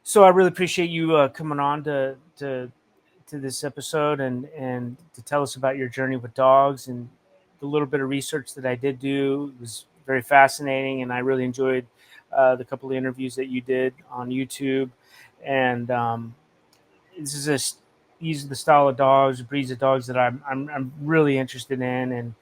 So I really appreciate you coming on to this episode and to tell us about your journey with dogs, and the little bit of research that I did do was very fascinating, and I really enjoyed the couple of interviews that you did on YouTube. And this is these are the style of dogs, breeds of dogs that I'm really interested in,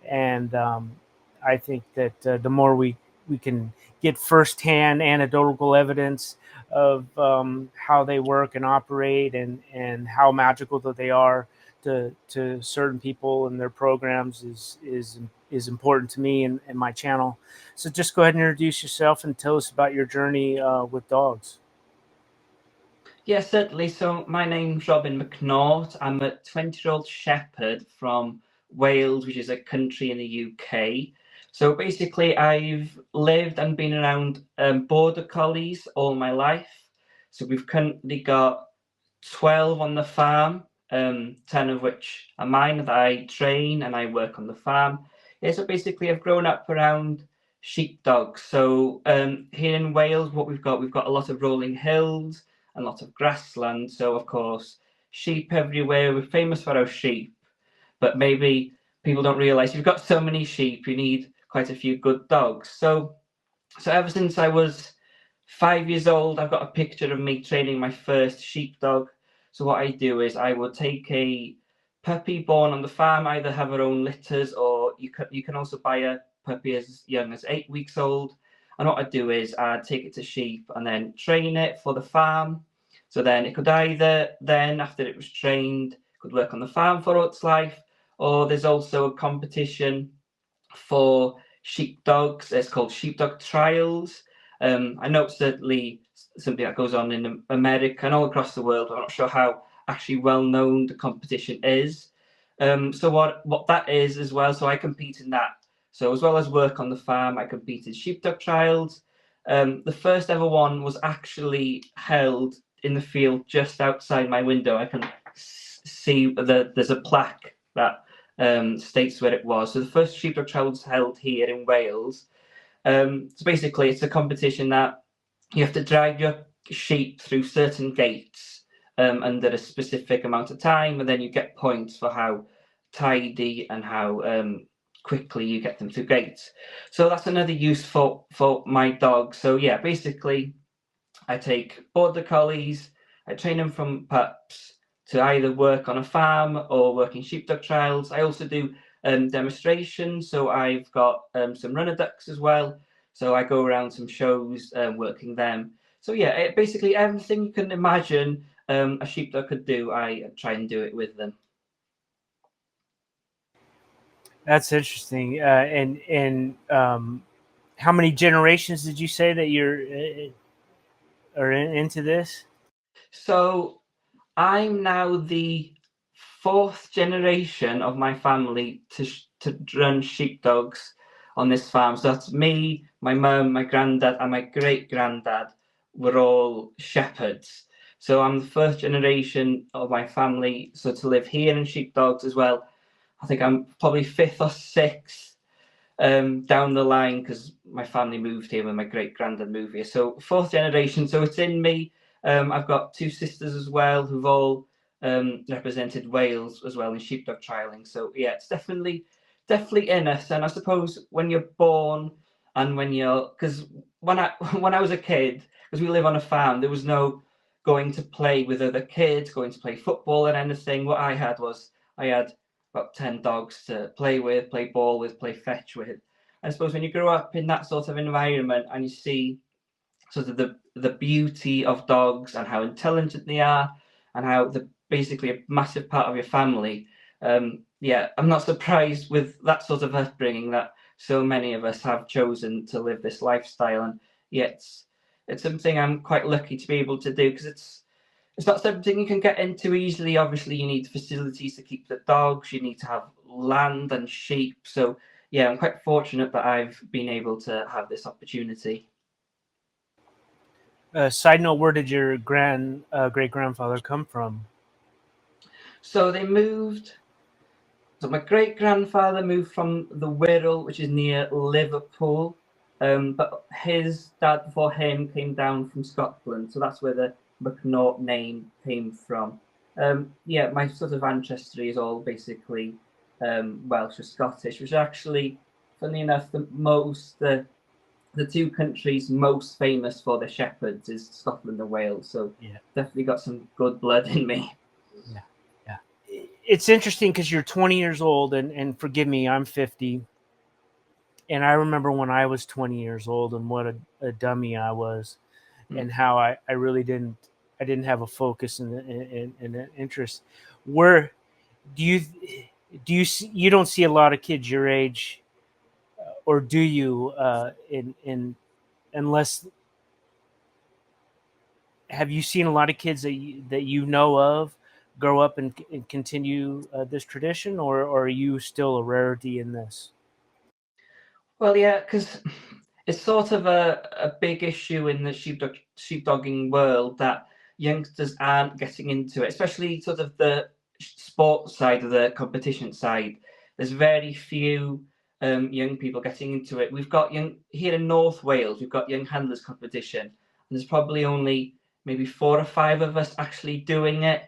and I think that the more we can get firsthand anecdotal evidence of how they work and operate, and how magical that they are to certain people and their programs is important to me and my channel. So just go ahead and introduce yourself and tell us about your journey with dogs. Yeah, certainly. So my name's Robin McNaught. I'm a 20-year-old shepherd from Wales, which is a country in the UK. So basically, I've lived and been around border collies all my life. So we've currently got 12 on the farm, 10 of which are mine that I train and I work on the farm. Yeah, so basically, I've grown up around sheepdogs. So here in Wales, what we've got a lot of rolling hills and lots of grassland. So, of course, sheep everywhere. We're famous for our sheep, but maybe people don't realize you've got so many sheep, you need quite a few good dogs. So ever since I was 5 years old, I've got a picture of me training my first sheepdog. So what I do is I will take a puppy born on the farm, either have her own litters, or you can also buy a puppy as young as 8 weeks old. And what I do is I take it to sheep and then train it for the farm. So then it could either then after it was trained, could work on the farm for all its life, or there's also a competition for sheepdogs. It's called Sheepdog Trials. I know it's certainly something that goes on in America and all across the world. I'm not sure how actually well known the competition is. So what that is as well. So I compete in that. So as well as work on the farm, I compete in sheepdog trials. The first ever one was actually held in the field just outside my window. I can see that there's a plaque that states where it was. So the first sheepdog trial was held here in Wales. So basically, it's a competition that you have to drag your sheep through certain gates under a specific amount of time, and then you get points for how tidy and how quickly you get them through gates. So that's another use for my dog. So yeah, basically, I take border collies, I train them from pups to either work on a farm or work in sheepdog trials. I also do demonstrations, so I've got some runner ducks as well. So I go around some shows working them. So yeah, basically everything you can imagine a sheepdog could do, I try and do it with them. That's interesting. And how many generations did you say that you're into this? So I'm now the fourth generation of my family to run sheepdogs on this farm. So that's me, my mum, my granddad, and my great granddad were all shepherds. So I'm the first generation of my family so to live here in sheepdogs as well. I think I'm probably fifth or sixth down the line because my family moved here when my great granddad moved here. So fourth generation. So it's in me. I've got two sisters as well who've all represented Wales as well in sheepdog trialing. So yeah, it's definitely in us. And I suppose when you're born and when you're because when I when I was a kid, because we live on a farm, there was no going to play with other kids, going to play football and anything. What I had was I had about 10 dogs to play with, play ball with, play fetch with. I suppose when you grow up in that sort of environment and you see sort of the beauty of dogs and how intelligent they are and how they're basically a massive part of your family, yeah, I'm not surprised with that sort of upbringing that so many of us have chosen to live this lifestyle. And yet it's something I'm quite lucky to be able to do because it's not something you can get into easily. Obviously, you need facilities to keep the dogs. You need to have land and sheep. So, yeah, I'm quite fortunate that I've been able to have this opportunity. Side note: where did your great grandfather come from? So they moved. So my great grandfather moved from the Wirral, which is near Liverpool. But his dad before him came down from Scotland, so that's where the McNaught name came from. Yeah, my sort of ancestry is all basically Welsh or Scottish, which actually, funny enough, the two countries most famous for their shepherds is Scotland and Wales. So Yeah. definitely got some good blood in me. Yeah. Yeah. It's interesting because you're 20 years old, and forgive me, I'm 50. And I remember when I was 20 years old and what a dummy I was, and how I really didn't have a focus and an interest. Where do you see, you don't see a lot of kids your age, or do you? In unless have you seen a lot of kids that you know of grow up and continue this tradition, or are you still a rarity in this? Well, yeah, because it's sort of a big issue in the sheepdogging world that youngsters aren't getting into it, especially sort of the sports side of the competition side. There's very few young people getting into it. We've got young here in North Wales. We've got young handlers competition, and there's probably only maybe 4 or 5 of us actually doing it.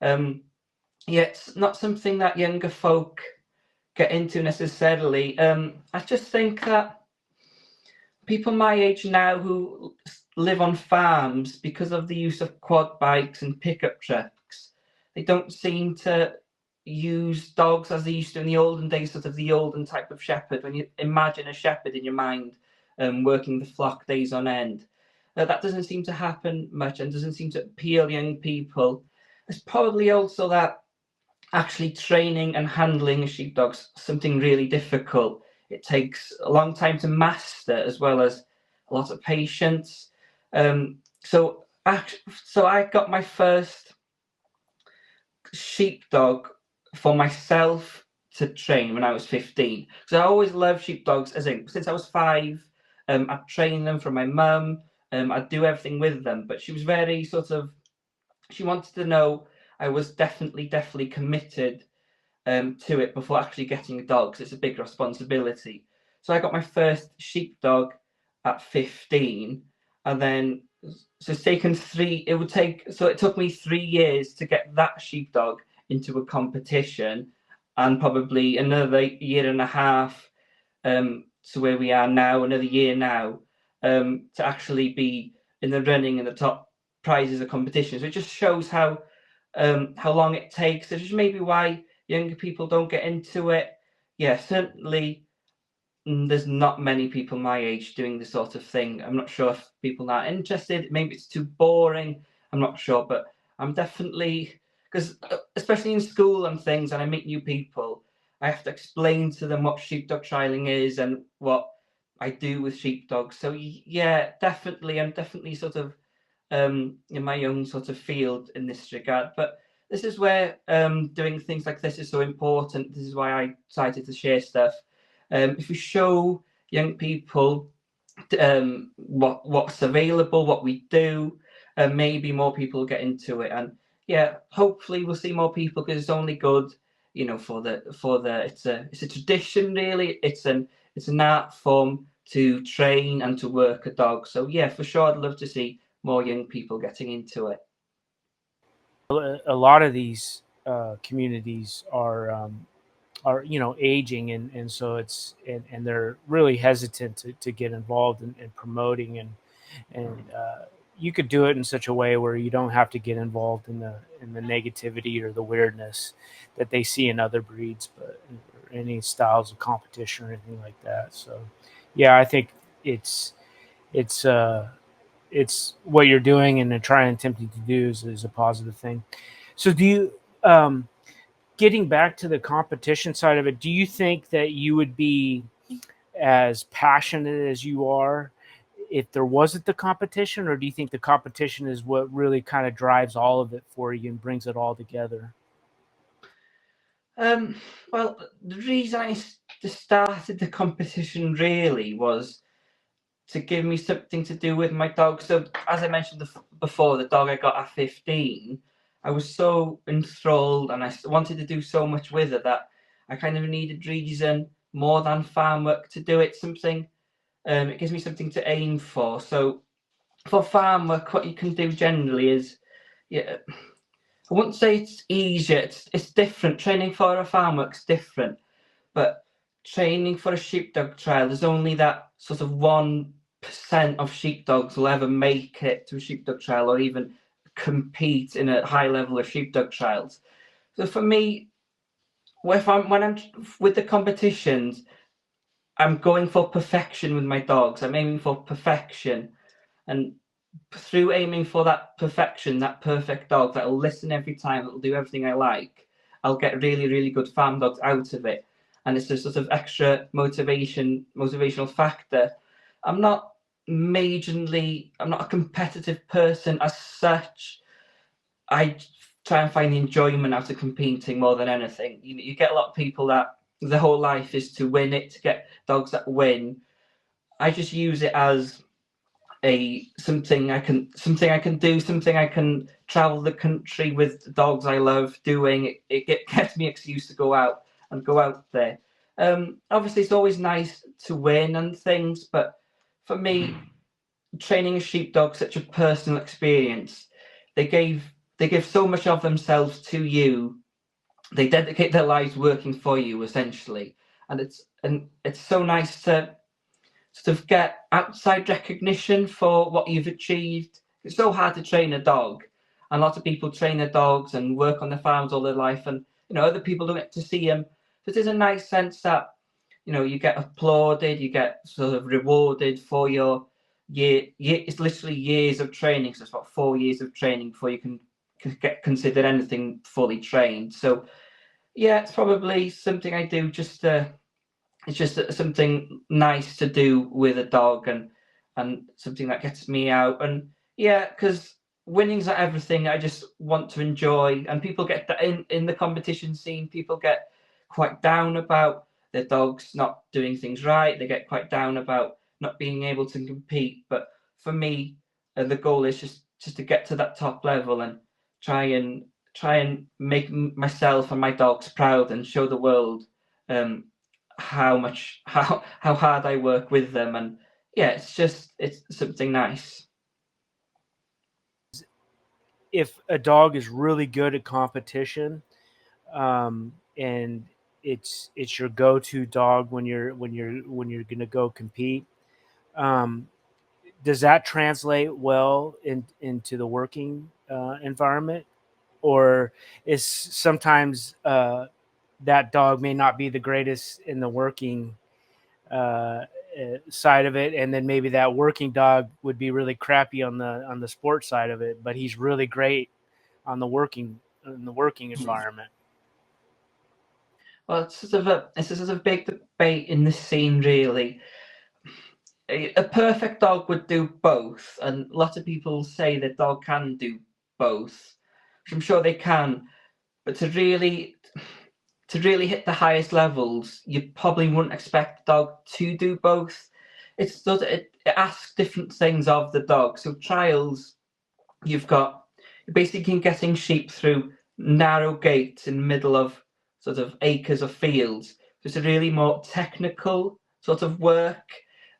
Yeah, it's not something that younger folk get into necessarily. I just think that people my age now who live on farms, because of the use of quad bikes and pickup trucks, they don't seem to use dogs as they used to in the olden days, sort of the olden type of shepherd. When you imagine a shepherd in your mind, working the flock days on end, that doesn't seem to happen much and doesn't seem to appeal young people. It's probably also that actually training and handling a sheepdog's something really difficult. It takes a long time to master, as well as a lot of patience. So, so I got my first sheepdog for myself to train when I was 15. So I always loved sheepdogs, as in since I was 5. I'd train them from my mum. I'd do everything with them, but she was very sort of. She wanted to know I was definitely committed to it before actually getting a dog, because it's a big responsibility. So I got my first sheepdog at 15, and then so it's taken three. It would take so it took me 3 years to get that sheepdog into a competition, and probably another year and a half to where we are now, another year now, to actually be in the running in the top prizes of competitions. So it just shows how long it takes. It's just maybe why younger people don't get into it. Yeah, certainly there's not many people my age doing this sort of thing. I'm not sure if people aren't interested. Maybe it's too boring. I'm not sure, but I'm definitely because especially in school and things, and I meet new people, I have to explain to them what sheepdog trialing is and what I do with sheepdogs. So yeah, definitely, I'm definitely sort of in my own sort of field in this regard. But this is where doing things like this is so important. This is why I decided to share stuff. If we show young people what's available, what we do, maybe more people get into it. And yeah, hopefully we'll see more people, because it's only good, for the it's a tradition really. It's an art form to train and to work a dog. So yeah, for sure, I'd love to see more young people getting into it. A lot of these communities are aging, and so and they're really hesitant to get involved in promoting, and you could do it in such a way where you don't have to get involved in the negativity or the weirdness that they see in other breeds, but or any styles of competition or anything like that. So yeah, I think it's it's uh it's what you're doing and trying attempting to do is a positive thing. So do you getting back to the competition side of it, do you think that you would be as passionate as you are if there wasn't the competition, or do you think the competition is what really kind of drives all of it for you and brings it all together? Um, well, the reason started the competition really was to give me something to do with my dog. So, as I mentioned before, the dog I got at 15, I was so enthralled and I wanted to do so much with it that I kind of needed reason more than farm work to do it. Something It gives me something to aim for. So for farm work, what you can do generally is, yeah, I wouldn't say it's easier. It's different. Training for a farm work's different, but training for a sheepdog trial, there's only that sort of 1% of sheepdogs will ever make it to a sheepdog trial or even compete in a high level of sheepdog trials. So for me, when I'm with the competitions, I'm going for perfection with my dogs. I'm aiming for perfection, and through aiming for that perfection, that perfect dog that'll listen every time, that'll do everything I like, I'll get really, really good farm dogs out of it. And it's a sort of extra motivational factor. I'm not I'm not a competitive person as such. I try and find the enjoyment out of competing more than anything. You get a lot of people that their whole life is to win it, to get dogs that win. I just use it as something I can do, something I can travel the country with the dogs I love doing. It gets me excuse to go out there. Obviously, it's always nice to win and things, but for me, training a sheepdog such a personal experience. They give so much of themselves to you. They dedicate their lives working for you, essentially, and it's so nice to sort of get outside recognition for what you've achieved. It's so hard to train a dog, and lots of people train their dogs and work on their farms all their life, and other people don't get to see them. So there's a nice sense that you get applauded, you get sort of rewarded for your year. It's literally years of training, so it's about 4 years of training before you can get considered anything fully trained. So yeah, it's probably something I do just it's just something nice to do with a dog, and something that gets me out. And yeah, because winning's not everything. I just want to enjoy, and people get that in the competition scene. People get quite down about their dogs not doing things right. They get quite down about not being able to compete. But for me, the goal is just to get to that top level and try and make myself and my dogs proud and show the world um, how hard I work with them. And yeah, it's something nice. If a dog is really good at competition, and it's your go-to dog when you're going to go compete, um, does that translate well into the working environment, or is sometimes that dog may not be the greatest in the working side of it, and then maybe that working dog would be really crappy on the sports side of it, but he's really great on the working environment. Well, it's a sort of big debate in this scene, really. A perfect dog would do both, and lots of people say that dog can do both, which I'm sure they can. But to really hit the highest levels, you probably wouldn't expect the dog to do both. It asks different things of the dog. So trials, you've got you're basically getting sheep through narrow gates in the middle of sort of acres of fields. So it's a really more technical sort of work.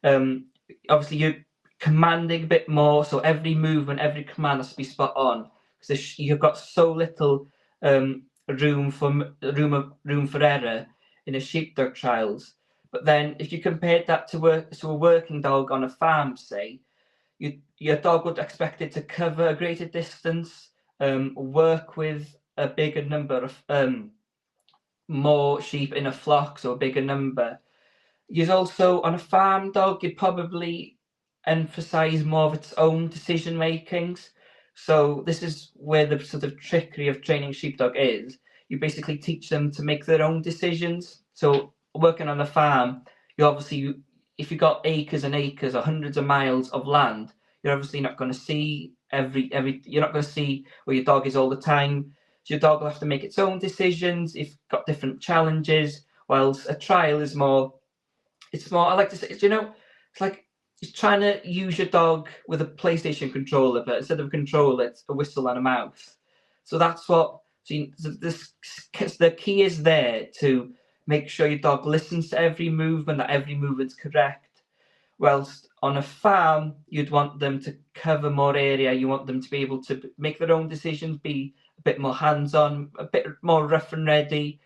Um, Obviously, you're commanding a bit more, so every movement, every command has to be spot on because you've got so little room for error in a sheepdog trials. But then, if you compared that to a working dog on a farm, say, your dog would expect it to cover a greater distance, work with a bigger number of more sheep in a flock, so a bigger number. You'd also, on a farm dog, you'd probably emphasize more of its own decision makings. So this is where the sort of trickery of training sheepdog is. You basically teach them to make their own decisions. So working on a farm, you obviously, if you've got acres and acres or hundreds of miles of land, you're obviously not going to see you're not going to see where your dog is all the time. So your dog will have to make its own decisions. If you've got different challenges, whilst a trial is more, it's more, I like to say, it's like it's trying to use your dog with a PlayStation controller, but instead of a controller, it's a whistle and a mouth. So that's what, the key is there to make sure your dog listens to every movement, that every movement's correct. whilst on a farm, you'd want them to cover more area. You want them to be able to make their own decisions, be a bit more hands-on, a bit more rough and ready,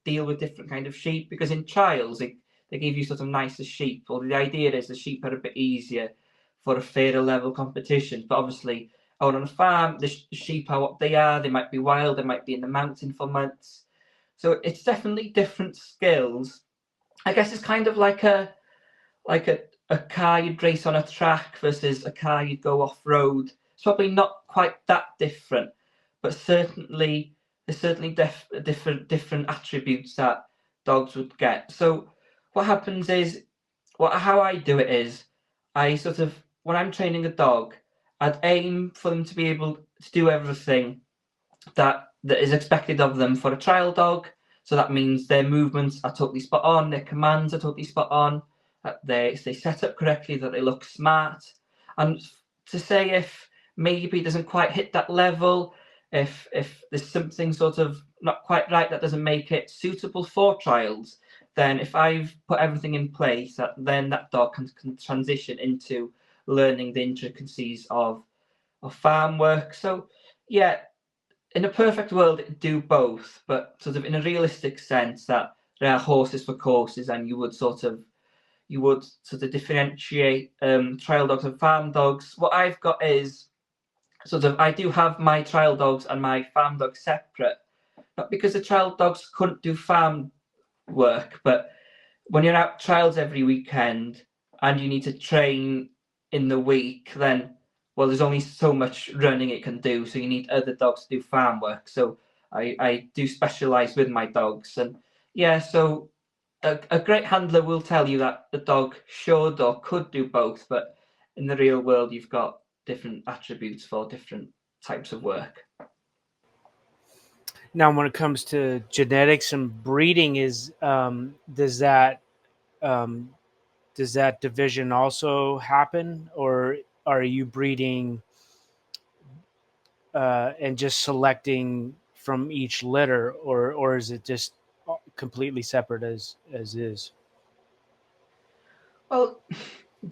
deal with different kind of sheep. Because in trials, they give you sort of nicer sheep, or the idea is the sheep are a bit easier for a fairer level competition. But obviously, out on a farm, the sheep are what they are. They might be wild, they might be in the mountain for months. So it's definitely different skills. I guess it's kind of like a car you'd race on a track versus a car you'd go off road. It's probably not quite that different, but certainly there's certainly different attributes that dogs would get. So what happens is, how I do it is, I sort of, when I'm training a dog, I'd aim for them to be able to do everything that is expected of them for a trial dog. So that means their movements are totally spot on, their commands are totally spot on, that they set up correctly, that they look smart. And to say if maybe it doesn't quite hit that level, if there's something sort of not quite right that doesn't make it suitable for trials, then if I've put everything in place, then that dog can transition into learning the intricacies of farm work. So yeah, in a perfect world, it'd do both, but sort of in a realistic sense, that there are horses for courses, and you would sort of differentiate trial dogs and farm dogs. What I've got is sort of, I do have my trial dogs and my farm dogs separate, not because the trial dogs couldn't do farm work, but when you're out trials every weekend and you need to train in the week, then there's only so much running it can do, so you need other dogs to do farm work. So I do specialize with my dogs, and yeah, so a great handler will tell you that the dog should or could do both, but in the real world, you've got different attributes for different types of work. Now, when it comes to genetics and breeding, does that division also happen, or are you breeding and just selecting from each litter, or is it just completely separate as is? Well,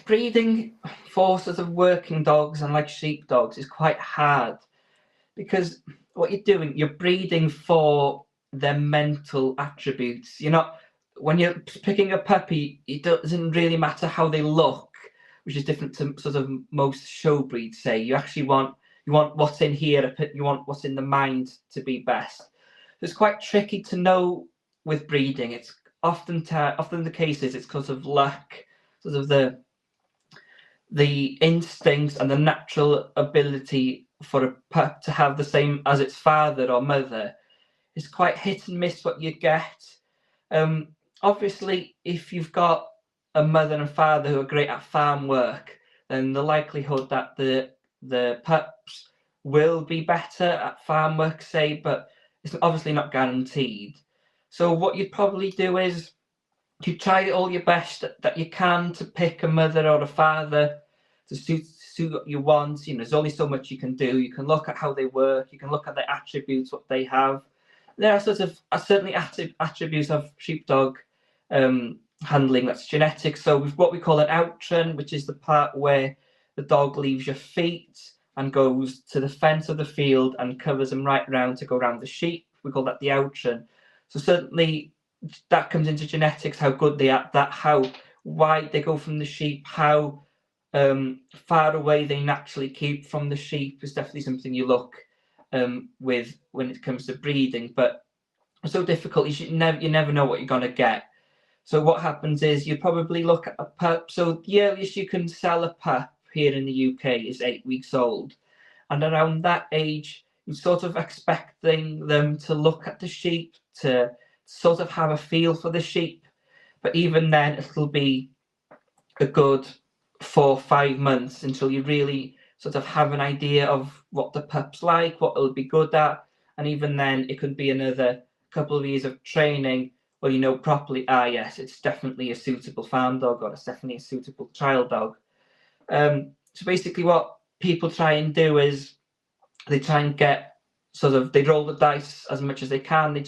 breeding for sort of working dogs and like sheepdogs is quite hard, because what you're doing, you're breeding for their mental attributes. You're not, when you're picking a puppy, it doesn't really matter how they look, which is different to sort of most show breeds. Say you actually want what's in here, you want what's in the mind to be best. It's quite tricky to know with breeding. It's often the cases it's because of luck, sort of the instincts and the natural ability for a pup to have the same as its father or mother. It's quite hit and miss what you get. Obviously, if you've got a mother and father who are great at farm work, then the likelihood that the pups will be better at farm work, say, but it's obviously not guaranteed. So what you'd probably do is you try all your best that you can to pick a mother or a father to suit what you want. There's only so much you can do. You can look at how they work. You can look at their attributes, what they have. There are certainly attributes of sheepdog handling that's genetic. So we've what we call an outrun, which is the part where the dog leaves your feet and goes to the fence of the field and covers them right round to go around the sheep. We call that the outrun. So certainly that comes into genetics, how good they are, how wide they go from the sheep, how far away they naturally keep from the sheep is definitely something you look with when it comes to breeding. But it's so difficult, you never know what you're going to get. So what happens is you probably look at a pup. So the earliest you can sell a pup here in the UK is 8 weeks old, and around that age you're sort of expecting them to look at the sheep, to sort of have a feel for the sheep. But even then, it'll be a good 4 or 5 months until you really sort of have an idea of what the pup's like, what it'll be good at. And even then, it could be another couple of years of training where you know properly, yes, it's definitely a suitable farm dog, or it's definitely a suitable trial dog. So basically what people try and do is they try and get they roll the dice as much as they can.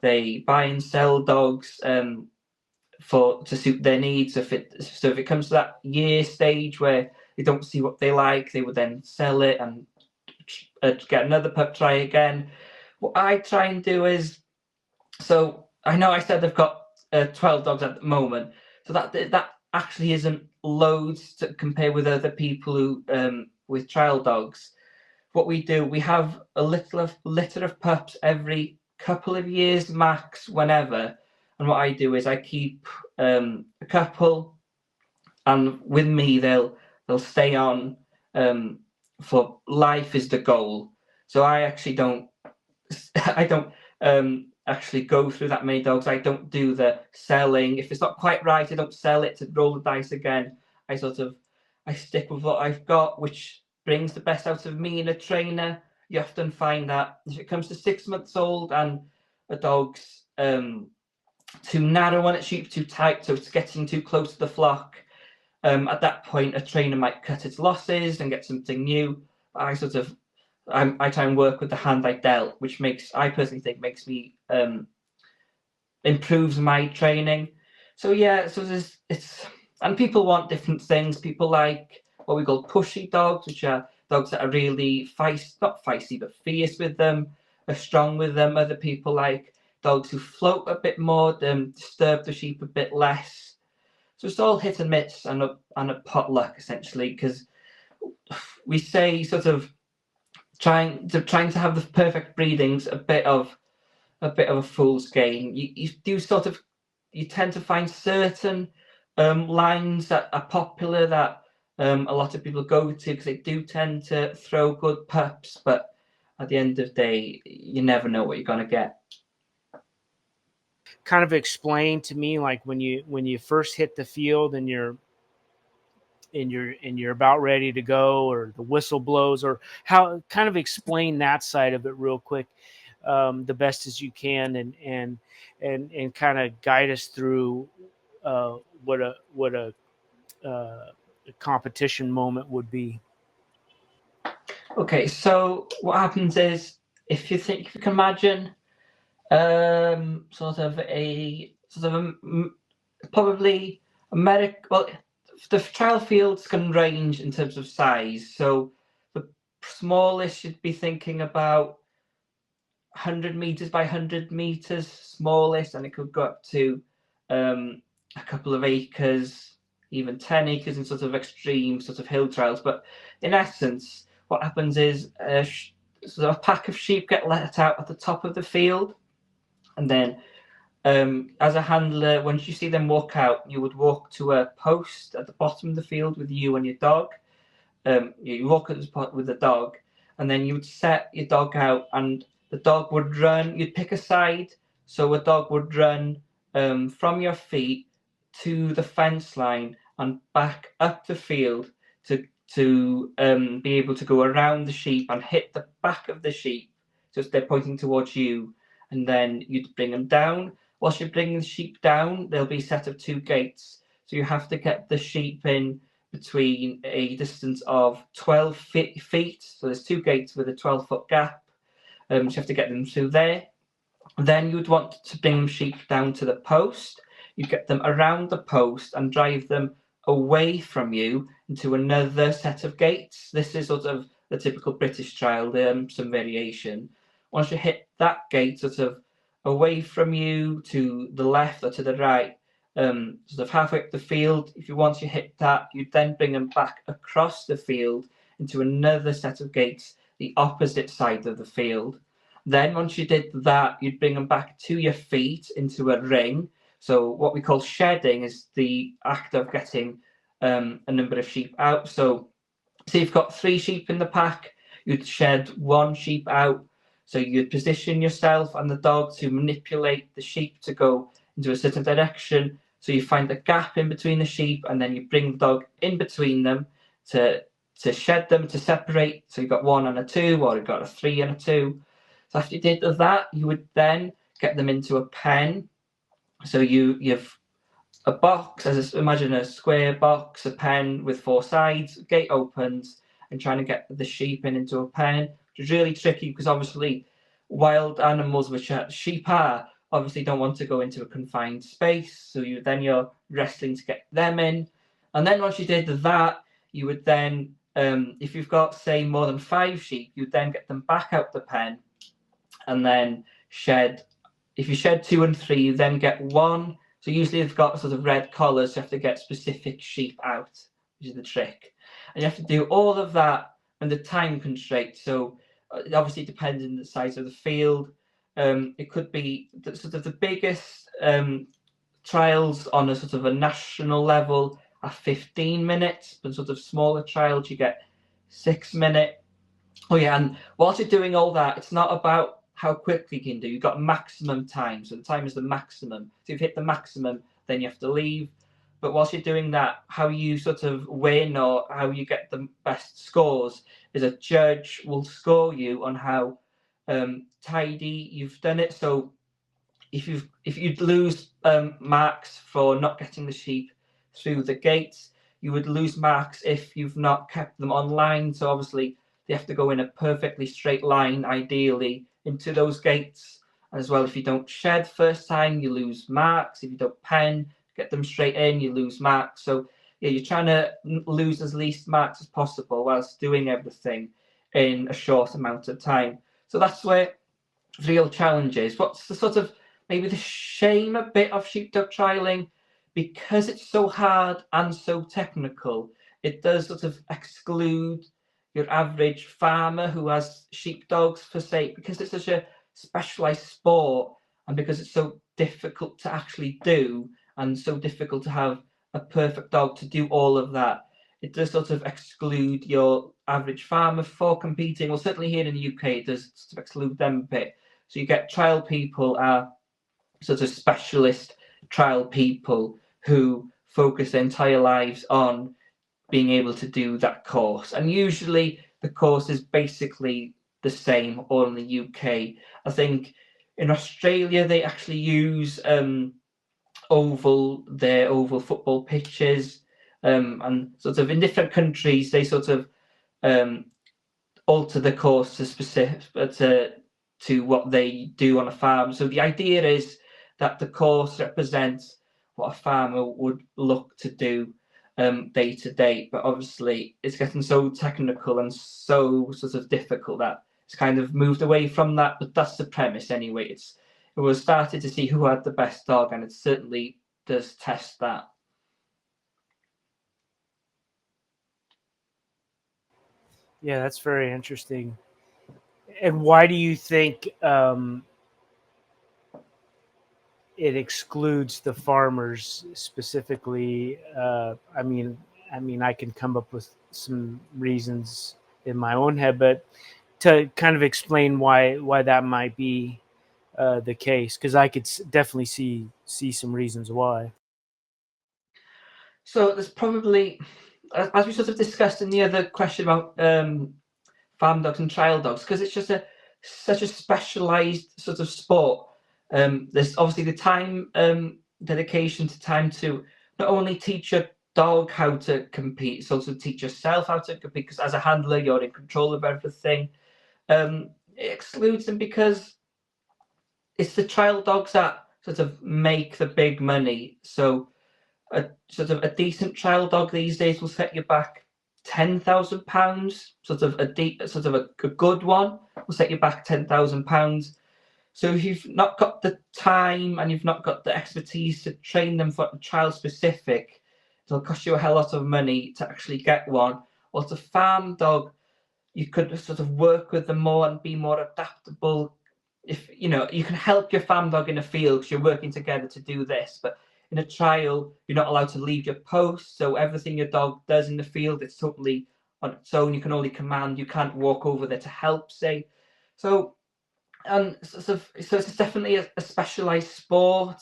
They buy and sell dogs to suit their needs. So if it comes to that year stage where they don't see what they like, they would then sell it and get another pup, try again. What I try and do is, so I know I said they've got 12 dogs at the moment, so that actually isn't loads to compare with other people who with trial dogs. What we do, we have a litter of pups every couple of years max, whenever. And what I do is I keep a couple, and with me they'll stay on for life is the goal. So I actually don't I don't actually go through that many dogs. I don't do the selling. If it's not quite right, I don't sell it to roll the dice again. I stick with what I've got, which brings the best out of me in a trainer. You often find that if it comes to 6 months old and a dog's too narrow on its sheep, too tight, so it's getting too close to the flock, at that point a trainer might cut its losses and get something new. I try and work with the hand I dealt, which I personally think makes me improves my training. So yeah, and people want different things. People like what we call pushy dogs, which are dogs that are really not feisty, but fierce with them, are strong with them. Other people like dogs who float a bit more, disturb the sheep a bit less. So it's all hit and miss and a potluck essentially, because we say sort of trying to have the perfect breeding's a bit of a fool's game. You tend to find certain lines that are popular that a lot of people go to because they do tend to throw good pups, but at the end of the day, you never know what you're going to get. Kind of explain to me, like when you first hit the field and you're about ready to go, or the whistle blows, or how, kind of explain that side of it real quick, the best as you can, and kind of guide us through what a competition moment would be. Okay, so what happens is, if you can imagine probably well, the trial fields can range in terms of size. So the smallest you'd be thinking about 100 meters by 100 meters, smallest, and it could go up to a couple of acres, even 10 acres in sort of extreme sort of hill trials. But in essence, what happens is a pack of sheep get let out at the top of the field, and then as a handler, once you see them walk out, you would walk to a post at the bottom of the field with you and your dog. You walk at the spot with the dog, and then you would set your dog out, and the dog would run. You'd pick a side, so a dog would run from your feet to the fence line and back up the field to be able to go around the sheep and hit the back of the sheep, so they're pointing towards you, and then you'd bring them down. Whilst you're bringing the sheep down, there'll be a set of 2 gates, so you have to get the sheep in between a distance of 12 feet. So there's 2 gates with a 12-foot gap. So you have to get them through there. Then you'd want to bring sheep down to the post. You get them around the post and drive them away from you into another set of gates. This is sort of the typical British trial, some variation. Once you hit that gate, sort of away from you to the left or to the right, sort of halfway up the field, once you hit that, you'd then bring them back across the field into another set of gates, the opposite side of the field. Then once you did that, you'd bring them back to your feet into a ring. So what we call shedding is the act of getting a number of sheep out. So say you've got 3 sheep in the pack, you'd shed 1 sheep out. So you'd position yourself and the dog to manipulate the sheep to go into a certain direction. So you find a gap in between the sheep, and then you bring the dog in between them to shed them, to separate. So you've got 1 and a 2, or you've got a 3 and a 2. So after you did that, you would then get them into a pen. So you've a box, imagine a square box, a pen with 4 sides, gate opens, and trying to get the sheep into a pen, which is really tricky because obviously wild animals, which sheep are, obviously don't want to go into a confined space, so you're wrestling to get them in. And then once you did that, you would then, if you've got, say, more than 5 sheep, you'd then get them back out the pen and then shed. If you shed 2 and 3, you then get 1. So usually they've got sort of red collars, so you have to get specific sheep out, which is the trick. And you have to do all of that under time constraint. So it obviously depends on the size of the field. It could be sort of the biggest trials on a sort of a national level are 15 minutes, but sort of smaller trials you get 6 minutes. Oh yeah, and whilst you're doing all that, it's not about how quickly you can do. You've got maximum time, so the time is the maximum. So if you hit the maximum, then you have to leave. But whilst you're doing that, how you sort of win or how you get the best scores is a judge will score you on how tidy you've done it. So if you'd lose marks for not getting the sheep through the gates, you would lose marks if you've not kept them online. So obviously they have to go in a perfectly straight line, ideally, into those gates. As well, if you don't shed first time, you lose marks. If you don't pen, get them straight in, you lose marks. So yeah, you're trying to lose as least marks as possible whilst doing everything in a short amount of time. So that's where the real challenge is. What's the sort of maybe the shame a bit of sheepdog trialing? Because it's so hard and so technical, it does sort of exclude your average farmer who has sheepdogs for say, because it's such a specialized sport and because it's so difficult to actually do and so difficult to have a perfect dog to do all of that. It does sort of exclude your average farmer for competing. Well, certainly here in the UK, it does sort of exclude them a bit. So you get trial people are sort of specialist trial people who focus their entire lives on being able to do that course. And usually the course is basically the same all in the UK. I think in Australia they actually use their oval football pitches, and sort of in different countries they sort of alter the course to specific to what they do on a farm. So the idea is that the course represents what a farmer would look to do day to day. But obviously, it's getting so technical and so sort of difficult that it's kind of moved away from that. But that's the premise anyway. It was started to see who had the best dog, and it certainly does test that. Yeah, that's very interesting. And why do you think it excludes the farmers specifically? I can come up with some reasons in my own head, but to kind of explain why that might be the case, because I could definitely see some reasons why. So there's probably, as we sort of discussed in the other question about farm dogs and trial dogs, because it's just such a specialized sort of sport. There's obviously the time dedication to time to not only teach your dog how to compete, it's also teach yourself how to compete, because as a handler you're in control of everything. It excludes them because it's the trial dogs that sort of make the big money. So a sort of a decent trial dog these days will set you back £10,000. Sort of a good one will set you back £10,000. So if you've not got the time and you've not got the expertise to train them for trial specific, it'll cost you a hell lot of money to actually get one. Or to farm dog, you could sort of work with them more and be more adaptable. If you know, you can help your farm dog in a field because you're working together to do this, but in a trial, you're not allowed to leave your post. So everything your dog does in the field, it's totally on its own. You can only command. You can't walk over there to help, say. So, and so it's definitely a specialized sport.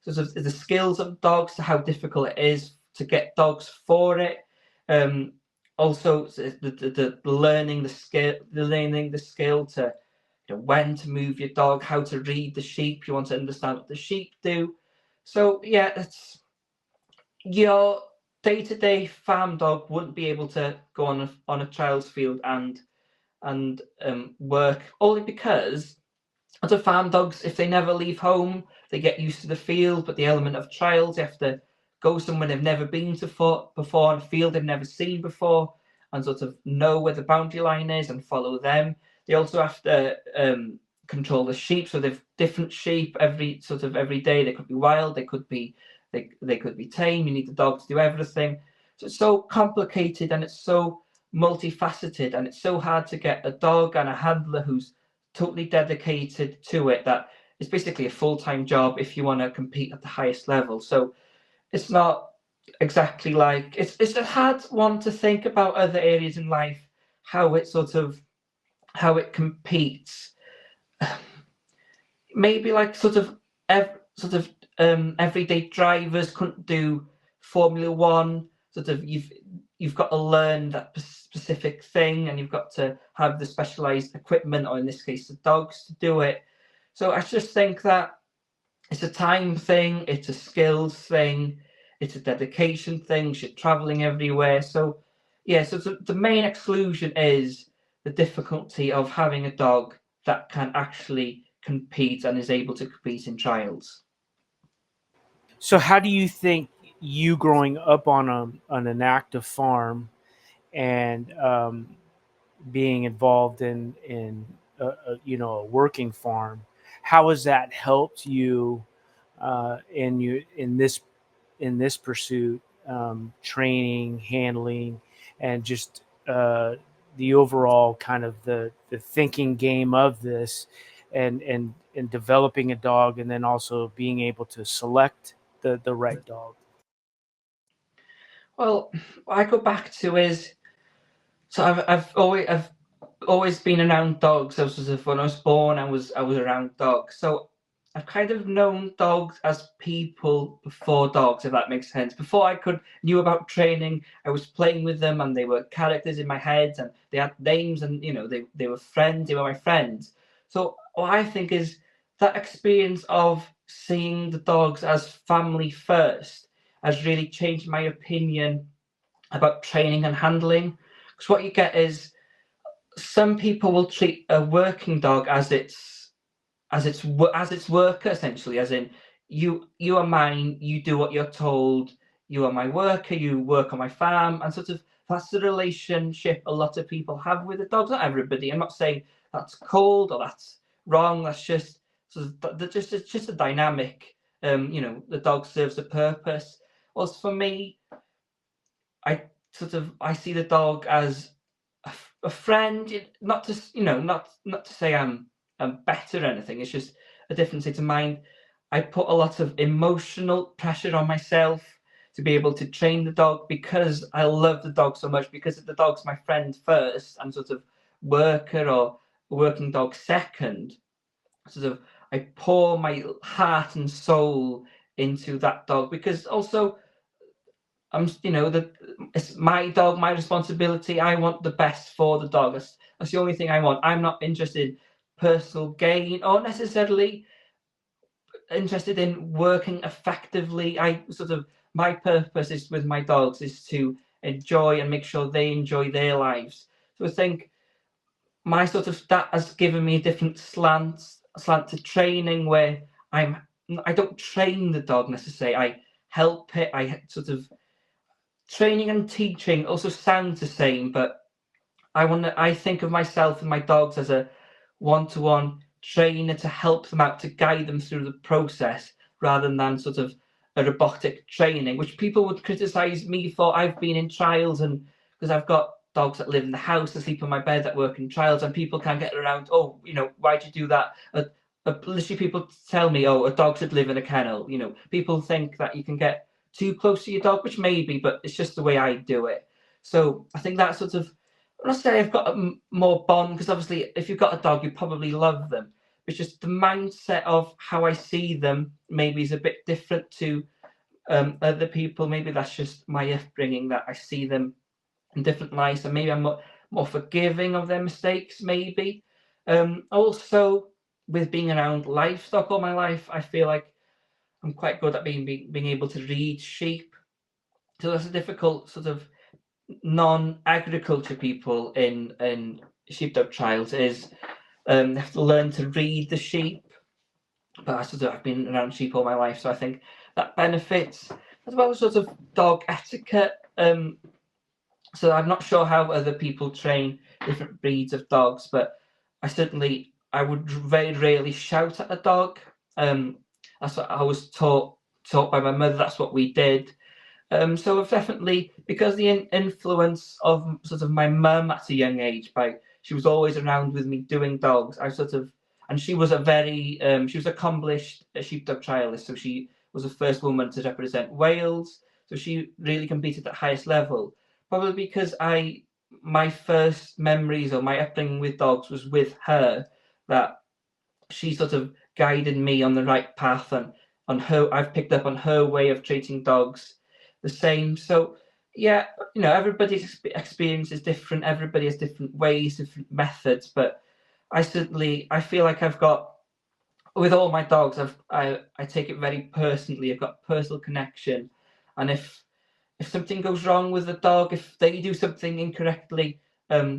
Sort of the skills of dogs, how difficult it is to get dogs for it. Also, the learning the skill to when to move your dog, how to read the sheep. You want to understand what the sheep do. So yeah, it's your day-to-day farm dog wouldn't be able to go on a trials field and work only because Other farm dogs, if they never leave home, they get used to the field, but the element of trials, they have to go somewhere they've never been to before, and a field they've never seen before, and sort of know where the boundary line is and follow them. They also have to control the sheep, so they've different sheep every day. They could be wild, they could be tame. You need the dog to do everything. So it's so complicated and it's so multifaceted, and it's so hard to get a dog and a handler who's totally dedicated to it, that it's basically a full-time job if you want to compete at the highest level. So it's not exactly like it's a hard one to think about other areas in life, how it competes. Maybe like everyday drivers couldn't do Formula One. You've got to learn that specific thing, and you've got to have the specialized equipment, or in this case, the dogs, to do it. So I just think that it's a time thing, it's a skills thing, it's a dedication thing. You're traveling everywhere. So yeah, so the main exclusion is the difficulty of having a dog that can actually compete and is able to compete in trials. So, how do you think you growing up on an active farm and being involved in a working farm, how has that helped you in this pursuit, training, handling, and just the overall kind of the thinking game of this, and developing a dog, and then also being able to select the right dog. Well, what I go back to is, so I've always been around dogs. I was sort of, when I was born, I was around dogs. So I've kind of known dogs as people before dogs, if that makes sense. Before I could knew about training, I was playing with them, and they were characters in my head, and they had names, and they were friends. They were my friends. So what I think is that experience of seeing the dogs as family first has really changed my opinion about training and handling. Because what you get is, some people will treat a working dog as its worker, essentially, as in, you are mine, you do what you're told, you are my worker, you work on my farm, and sort of that's the relationship a lot of people have with the dogs. Not everybody. I'm not saying that's cold or that's wrong. That's just sort of it's just a dynamic. The dog serves a purpose. Whilst for me, I see the dog as a friend, not to not to say I'm better or anything. It's just a different state of mind. I put a lot of emotional pressure on myself to be able to train the dog, because I love the dog so much, because the dog's my friend first and sort of worker or working dog second. Sort of, I pour my heart and soul into that dog, because also that it's my dog, my responsibility. I want the best for the dog. That's the only thing I want. I'm not interested in personal gain, or necessarily interested in working effectively. My purpose is with my dogs is to enjoy and make sure they enjoy their lives. So I think my sort of that has given me a different slant to training, where I don't train the dog necessarily. I help it. I sort of training and teaching also sound the same, but I think of myself and my dogs as a one-to-one trainer to help them out, to guide them through the process, rather than sort of a robotic training, which people would criticize me for. I've been in trials, and because I've got dogs that live in the house, that sleep on my bed, that work in trials, and people can't get around, oh, why'd you do that? Literally, people tell me, oh, a dog should live in a kennel. People think that you can get too close to your dog, which maybe, but it's just the way I do it. So I think that sort of, I'm not saying I've got a more bond, because obviously if you've got a dog, you probably love them. It's just the mindset of how I see them maybe is a bit different to other people. Maybe that's just my upbringing, that I see them in different lights, and maybe I'm more forgiving of their mistakes, maybe. Also, with being around livestock all my life, I feel like I'm quite good at being able to read sheep. So that's a difficult sort of non-agriculture people in sheepdog trials, is They have to learn to read the sheep. But I've been around sheep all my life, so I think that benefits, as well as sort of dog etiquette. So I'm not sure how other people train different breeds of dogs, but I would very rarely shout at a dog. That's what I was taught by my mother. That's what we did. So I've definitely, because the influence of sort of my mum at a young age, she was always around with me doing dogs. And she was she was accomplished sheepdog trialist. So she was the first woman to represent Wales. So she really competed at the highest level. Probably because my first memories or my upbringing with dogs was with her, that she sort of guided me on the right path, and on her, I've picked up on her way of treating dogs the same. So yeah, everybody's experience is different. Everybody has different ways, different methods. But I feel like I've got, with all my dogs, I take it very personally. I've got a personal connection, and if something goes wrong with the dog, if they do something incorrectly,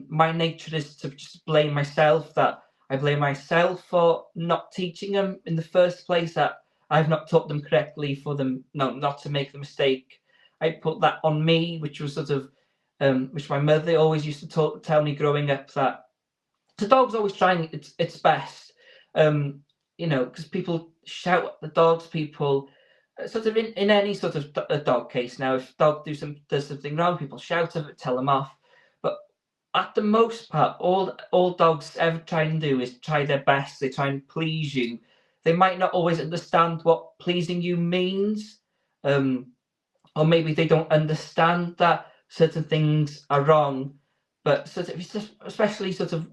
my nature is to just blame myself. That I blame myself for not teaching them in the first place. That I've not taught them correctly for them not to make the mistake. I put that on me, which was sort of which my mother always used to tell me growing up, that the dog's always trying its best. Because people shout at the dogs, people sort of in any sort of a dog case. Now, if dog does something wrong, people shout at it, tell them off. But at the most part, all dogs ever try and do is try their best. They try and please you. They might not always understand what pleasing you means, or maybe they don't understand that certain things are wrong. But sort of, especially sort of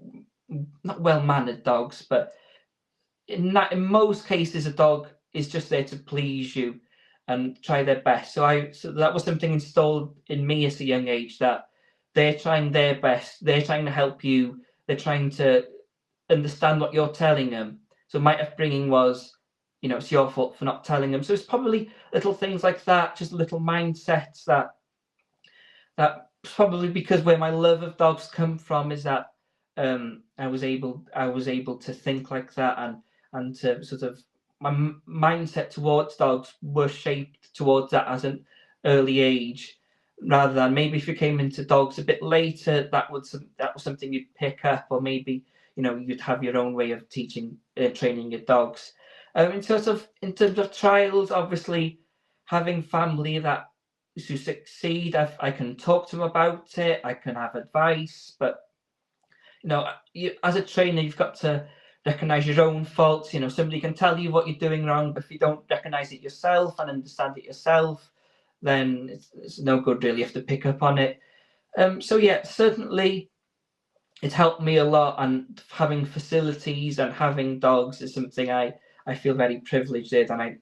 not well-mannered dogs, but in most cases, a dog is just there to please you and try their best. So that was something installed in me at a young age, that they're trying their best. They're trying to help you. They're trying to understand what you're telling them. So my upbringing was, it's your fault for not telling them. So it's probably little things like that, just little mindsets that probably, because where my love of dogs come from is that I was able to think like that, and to sort of, my mindset towards dogs was shaped towards that as an early age, rather than maybe if you came into dogs a bit later, that was something you'd pick up, or maybe you'd have your own way of teaching training your dogs. In terms of trials, obviously having family that to succeed, I can talk to them about it, I can have advice, but as a trainer, you've got to recognize your own faults. Somebody can tell you what you're doing wrong, but if you don't recognize it yourself and understand it yourself, then it's no good, really. You have to pick up on it. So yeah, certainly it's helped me a lot, and having facilities and having dogs is something I feel very privileged with, and I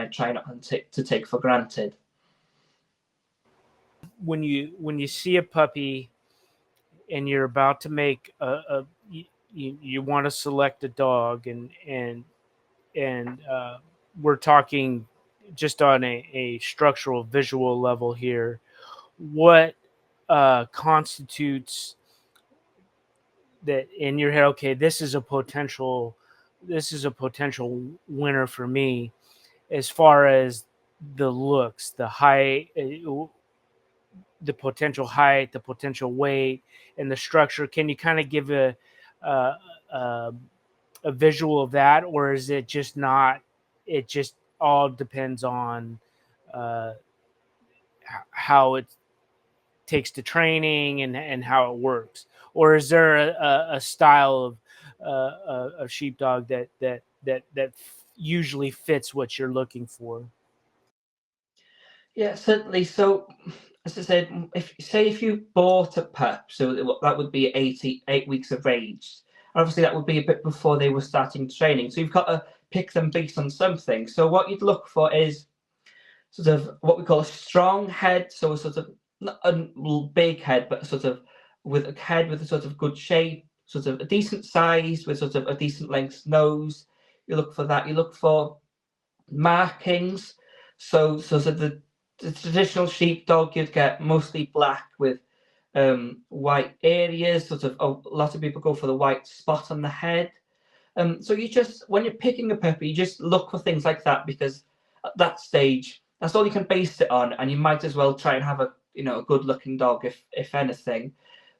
try not to take for granted. When you see a puppy and you're about to make you want to select a dog, and we're talking just on a structural visual level here, what constitutes that in your head, okay, this is a potential winner for me, as far as the looks, the height, the potential height, the potential weight, and the structure. Can you kind of give a, a a visual of that, or is it just not? It just all depends on uh, how it takes to training and how it works, or is there a style of a sheepdog that usually fits what you're looking for? Yeah, certainly. So, as I said, if you bought a pup, so that would be 8 weeks of age. Obviously, that would be a bit before they were starting training. So you've got to pick them based on something. So what you'd look for is sort of what we call a strong head. So a sort of not a big head, but sort of with a head with a sort of good shape, sort of a decent size with sort of a decent length nose. You look for that. You look for markings. So the traditional sheepdog, you'd get mostly black with white areas. Sort of, a lot of people go for the white spot on the head. So you just, when you're picking a puppy, you just look for things like that, because at that stage, that's all you can base it on, and you might as well try and have a a good looking dog, if anything.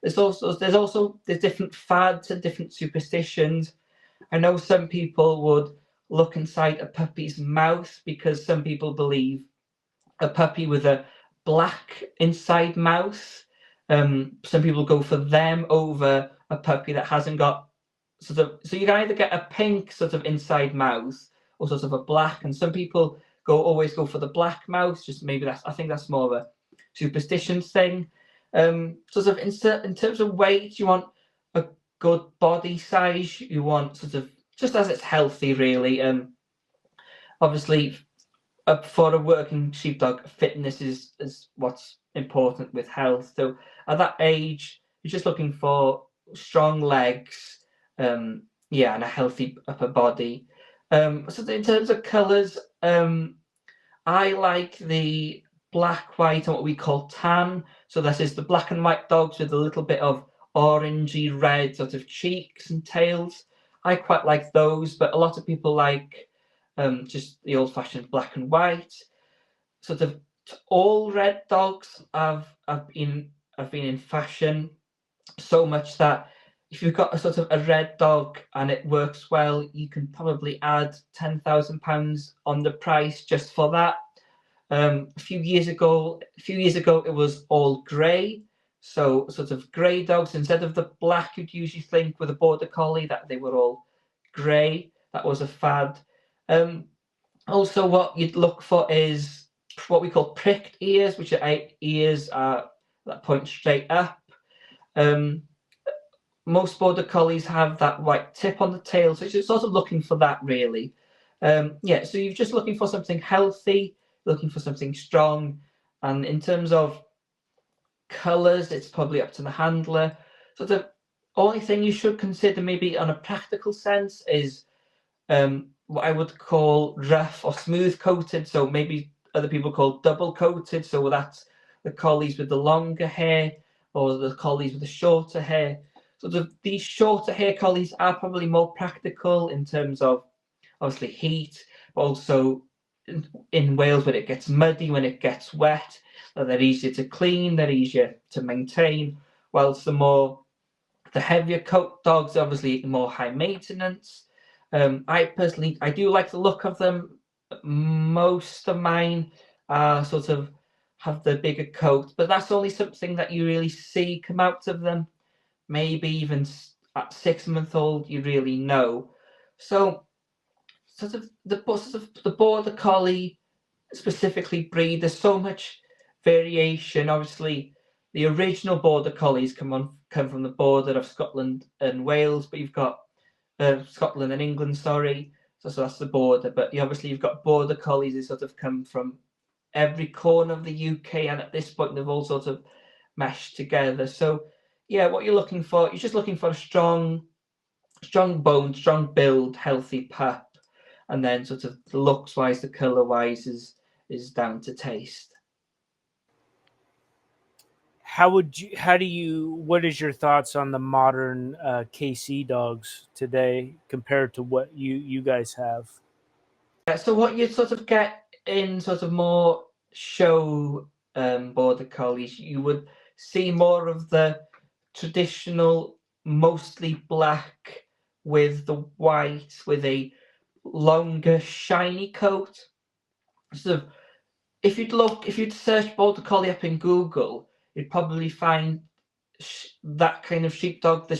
There's different fads and different superstitions. I know some people would look inside a puppy's mouth, because some people believe a puppy with a black inside mouth. Some people go for them over a puppy that hasn't got so you can either get a pink sort of inside mouth, or sort of a black, and some people always go for the black mouth. Just maybe I think that's more of a superstition thing. Sort of in terms of weight, you want a good body size. You want sort of just as it's healthy, really. Obviously, for a working sheepdog, fitness is what's important with health. So at that age, you're just looking for strong legs, yeah, and a healthy upper body. So in terms of colours, I like the black, white, and what we call tan. So this is the black and white dogs with a little bit of orangey red sort of cheeks and tails. I quite like those, but a lot of people like just the old-fashioned black and white. Sort of all red dogs have been in fashion, so much that if you've got a sort of a red dog and it works well, you can probably add £10,000 on the price just for that. A few years ago, it was all grey. So sort of grey dogs instead of the black you'd usually think with a border collie, that they were all grey. That was a fad. Also, what you'd look for is what we call pricked ears, which are ears that point straight up. Most border collies have that white tip on the tail, so you're sort of looking for that, really. Yeah, so you're just looking for something healthy, looking for something strong, and in terms of colours, it's probably up to the handler. So the only thing you should consider, maybe on a practical sense, is what I would call rough or smooth coated. So maybe other people call double coated. So that's the collies with the longer hair, or the collies with the shorter hair. So these shorter hair collies are probably more practical in terms of obviously heat, but also in Wales when it gets muddy, when it gets wet, they're easier to clean, they're easier to maintain. Whilst the heavier coat dogs, obviously more high maintenance. I do like the look of them. Most of mine sort of have the bigger coat, but that's only something that you really see come out of them. Maybe even at 6 months old, you really know. So the border collie specifically breed, there's so much variation. Obviously, the original border collies come from the border of Scotland and Wales, but you've got Scotland and England, sorry. So that's the border. But obviously, you've got border collies that sort of come from every corner of the UK, and at this point, they've all sort of meshed together. So, yeah, what you're just looking for a strong bone, strong build, healthy pup, and then sort of the looks wise, the color wise is down to taste. What is your thoughts on the modern KC dogs today compared to what you guys have? Yeah, so what you sort of get in sort of more show border collies, you would see more of the traditional, mostly black with the white, with a longer, shiny coat. So if you'd search border collie up in Google, you'd probably find that kind of sheepdog, the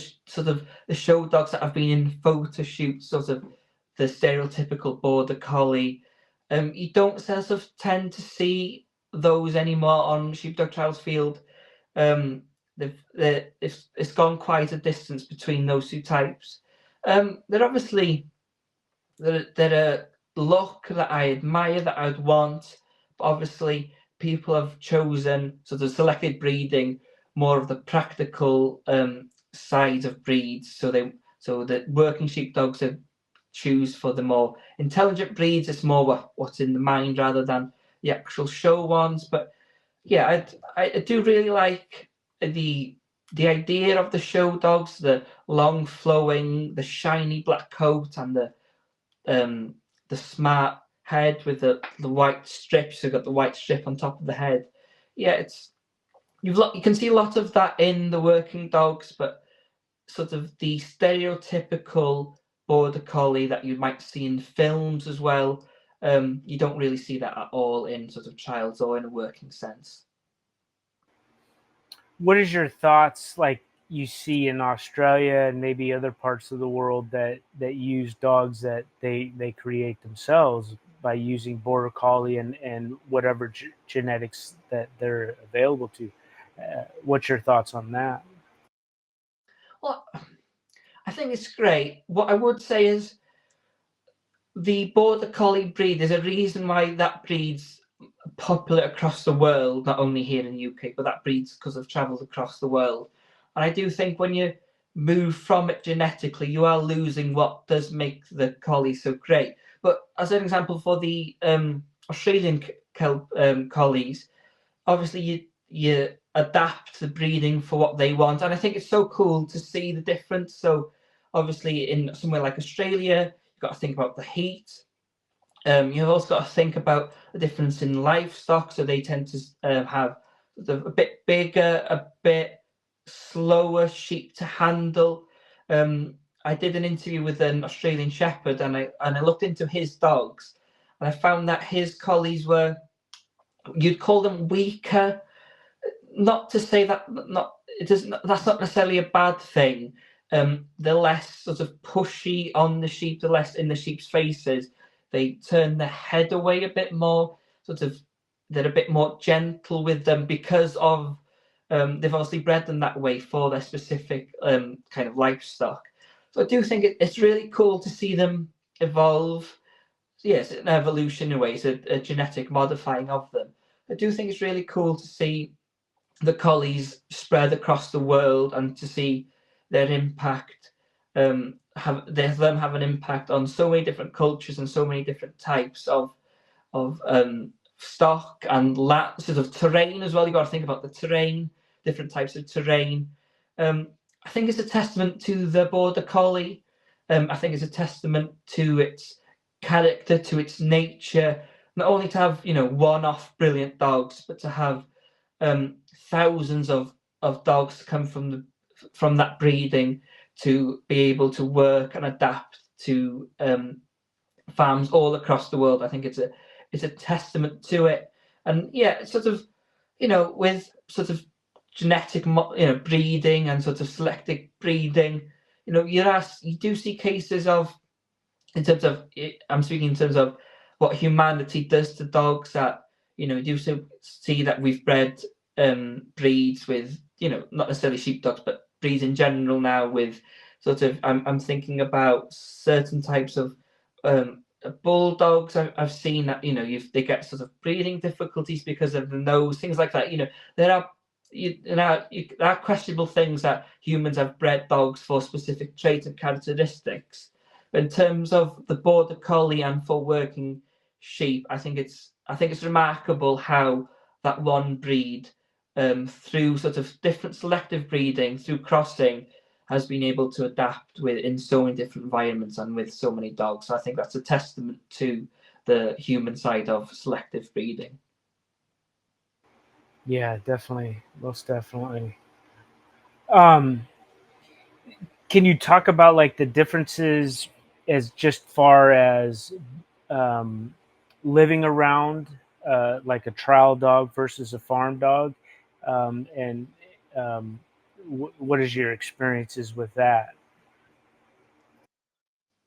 show dogs that have been in photo shoots, sort of the stereotypical border collie. You don't sort of tend to see those anymore on Sheepdog Trials Field. It's gone quite a distance between those two types. They're obviously they're a look that I admire, that I'd want, but obviously people have chosen sort of selected breeding more of the practical side of breeds. So the working sheepdogs are choose for the more intelligent breeds. It's more what's in the mind rather than the actual show ones. But yeah, I do really like the the idea of the show dogs, the long flowing, the shiny black coat, and the smart head with the white strips. So got the white strip on top of the head. Yeah, you can see a lot of that in the working dogs, but sort of the stereotypical border collie that you might see in films as well. You don't really see that at all in sort of trials or in a working sense. What is your thoughts like you see in Australia and maybe other parts of the world that use dogs that they create themselves by using border collie and whatever genetics that they're available to? What's your thoughts on that? Well, I think it's great. What I would say is the border collie breed. There's a reason why that breed's popular across the world, not only here in the UK, but that breeds because of travels across the world. And I do think when you move from it genetically, you are losing what does make the collie so great. But as an example, for the Australian collies, obviously you adapt the breeding for what they want, and I think it's so cool to see the difference. So obviously, in somewhere like Australia, you've got to think about the heat. You've also got to think about the difference in livestock. So they tend to have a bit bigger, a bit slower sheep to handle. I did an interview with an Australian Shepherd, and I looked into his dogs, and I found that his collies were, you'd call them weaker. Not to say that not it doesn't, that's not necessarily a bad thing. They're less sort of pushy on the sheep, they're less in the sheep's faces. They turn their head away a bit more, sort of, they're a bit more gentle with them because of they've obviously bred them that way for their specific kind of livestock. So I do think it's really cool to see them evolve. So yes, an evolution in a way, it's a genetic modifying of them. I do think it's really cool to see the collies spread across the world and to see their impact, them have an impact on so many different cultures and so many different types of stock and sort of terrain as well. You've got to think about the terrain, different types of terrain. I think it's a testament to the border collie. I think it's a testament to its character, to its nature. Not only to have one-off brilliant dogs, but to have thousands of dogs come from that breeding to be able to work and adapt to farms all across the world. I think it's a testament to it. And yeah, it's sort of with sort of genetic breeding and sort of selective breeding, you do see cases of, in terms of, I'm speaking in terms of what humanity does to dogs, that you do see that we've bred breeds with not necessarily sheepdogs, but breeds in general now with sort of, I'm thinking about certain types of bulldogs. I've seen that they get sort of breathing difficulties because of the nose, things like that. There are there are questionable things that humans have bred dogs for specific traits and characteristics. But in terms of the border collie and for working sheep, I think it's remarkable how that one breed, through sort of different selective breeding, through crossing, has been able to adapt in so many different environments and with so many dogs. So I think that's a testament to the human side of selective breeding. Yeah, definitely, most definitely. Um, can you talk about like the differences as just far as um, living around like a trial dog versus a farm dog, and what is your experiences with that?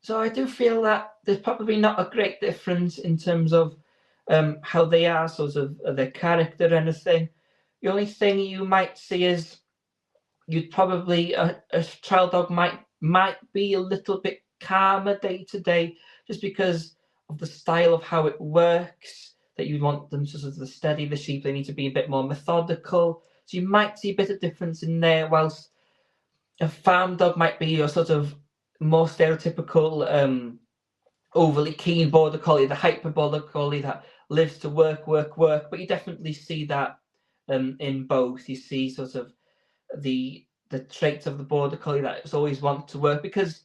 So I do feel that there's probably not a great difference in terms of how they are, sort of their character or anything. The only thing you might see is you'd probably a trial dog might be a little bit calmer day to day, just because of the style of how it works. That you want them to sort of steady the sheep, they need to be a bit more methodical. So you might see a bit of difference in there, whilst a farm dog might be your sort of more stereotypical, overly keen border collie, the hyper border collie that lives to work, work, work. But you definitely see that in both. You see sort of the the traits of the border collie that it's always want to work, because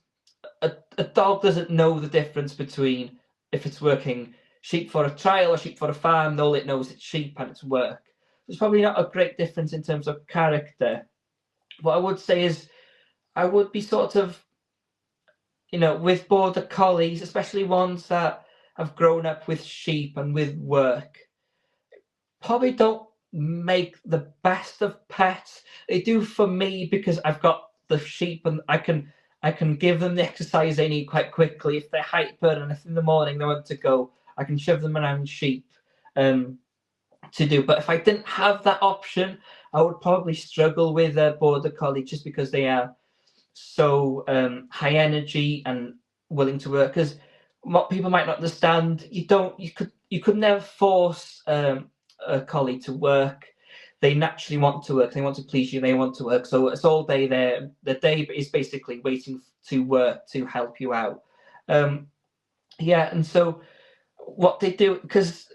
a dog doesn't know the difference between if it's working sheep for a trial or sheep for a farm. All it knows it's sheep and it's work. There's probably not a great difference in terms of character. What I would say is I would be sort of, with border collies, especially ones that have grown up with sheep and with work, probably don't make the best of pets. They do for me because I've got the sheep and I can give them the exercise they need quite quickly. If they're hyper and if in the morning they want to go, I can shove them around sheep to do. But if I didn't have that option, I would probably struggle with a border collie, just because they are so high energy and willing to work. Because what people might not understand, you could never force a collie to work. They naturally want to work. They want to please you. They want to work. So it's all day there. The day is basically waiting to work to help you out. Yeah, and so what they do, because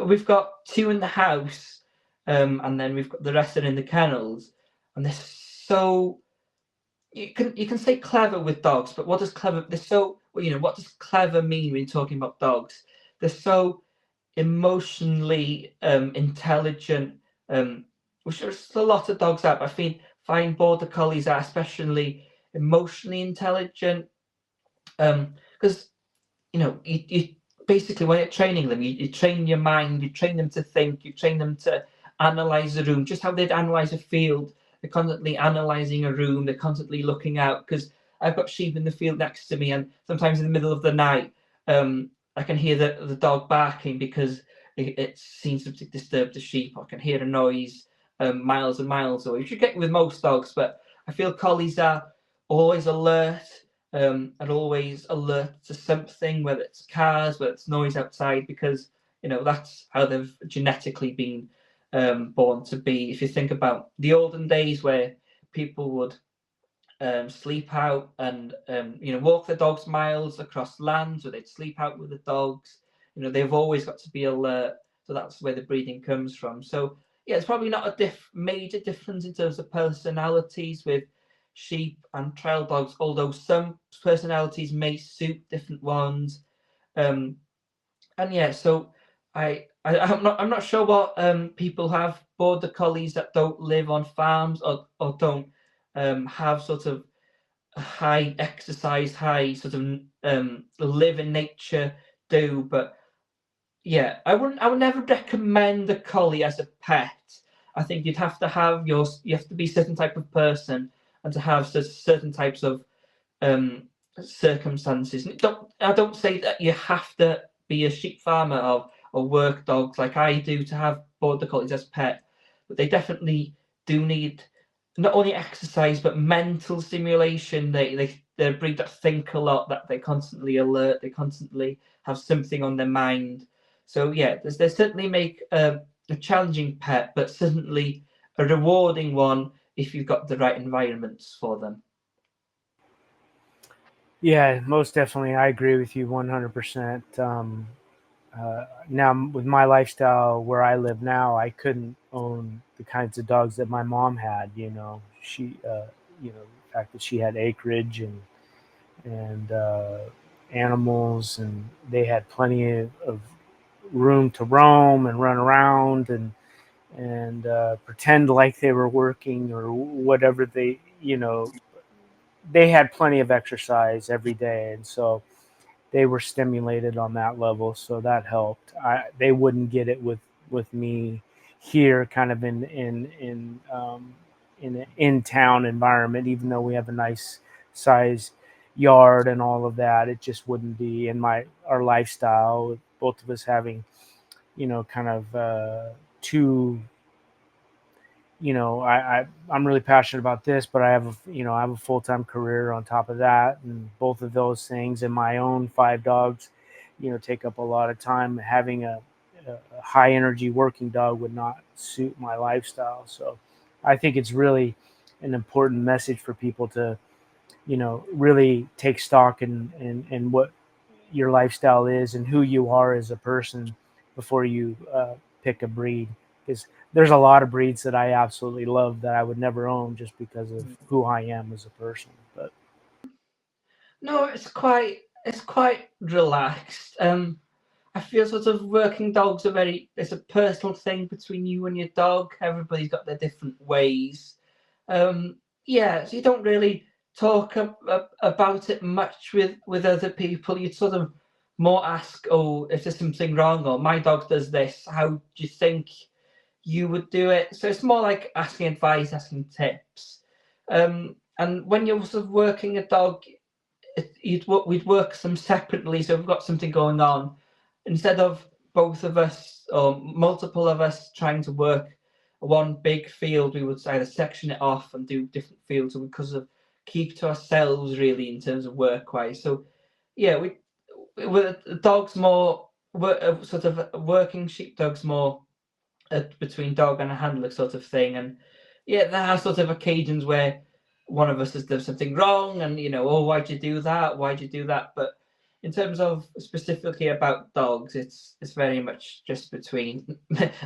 we've got two in the house, and then we've got the rest are in the kennels, and they're so, you can say clever with dogs, but what does clever? They're so, what does clever mean when talking about dogs? They're so emotionally intelligent, which there's a lot of dogs out, but find border collies are especially emotionally intelligent, because you basically, when you're training them, you train your mind, you train them to think, you train them to analyze the room, just how they'd analyze a field. They're constantly analyzing a room, they're constantly looking out, because I've got sheep in the field next to me, and sometimes in the middle of the night, I can hear the dog barking because it seems to disturb the sheep. I can hear a noise miles and miles away, which you get with most dogs, but I feel collies are always alert, and always alert to something, whether it's cars, whether it's noise outside, because that's how they've genetically been born to be. If you think about the olden days where people would sleep out and walk their dogs miles across lands, or they'd sleep out with the dogs, they've always got to be alert. So that's where the breeding comes from. So yeah, it's probably not a major difference in terms of personalities with sheep and trail dogs, although some personalities may suit different ones. And yeah, so I'm not sure what people have border collies that don't live on farms, or don't have sort of high exercise, high sort of live in nature do. But yeah, I would never recommend a collie as a pet. I think you have to be a certain type of person, and to have certain types of circumstances. I don't say that you have to be a sheep farmer or work dogs like I do to have border collies as pet, but they definitely do need not only exercise but mental stimulation. They're a breed that think a lot, that they're constantly alert, they constantly have something on their mind. So yeah, they certainly make a challenging pet, but certainly a rewarding one if you've got the right environments for them. Yeah, most definitely. I agree with you 100%. Now, with my lifestyle where I live now, I couldn't own the kinds of dogs that my mom had. The fact that she had acreage and animals, and they had plenty of room to roam and run around and pretend like they were working or whatever. They had plenty of exercise every day, and so they were stimulated on that level, so that helped. They wouldn't get it with me here, kind of in an in town environment. Even though we have a nice size yard and all of that, it just wouldn't be in our lifestyle. Both of us having, kind of two. I'm really passionate about this, but I have a full time career on top of that, and both of those things and my own 5 dogs, take up a lot of time. Having a high energy working dog would not suit my lifestyle. So, I think it's really an important message for people to, really take stock in what your lifestyle is and who you are as a person before you pick a breed. Because there's a lot of breeds that I absolutely love that I would never own just because of who I am as a person. But No, it's quite relaxed. I feel sort of working dogs are it's a personal thing between you and your dog. Everybody's got their different ways. Um, yeah, so you don't really talk about it much with other people. You'd sort of more ask, oh, if there's something wrong, or my dog does this, how do you think you would do it? So it's more like asking advice, asking tips. And when you're sort of working a dog, we'd work them separately. So if we've got something going on, instead of both of us or multiple of us trying to work one big field, we would either section it off and do different fields, because of keep to ourselves really in terms of work wise. So yeah, with dogs more sort of working sheepdogs more between dog and a handler sort of thing. And yeah, there are sort of occasions where one of us has done something wrong, and oh, why'd you do that? Why'd you do that? But in terms of specifically about dogs, it's very much just between.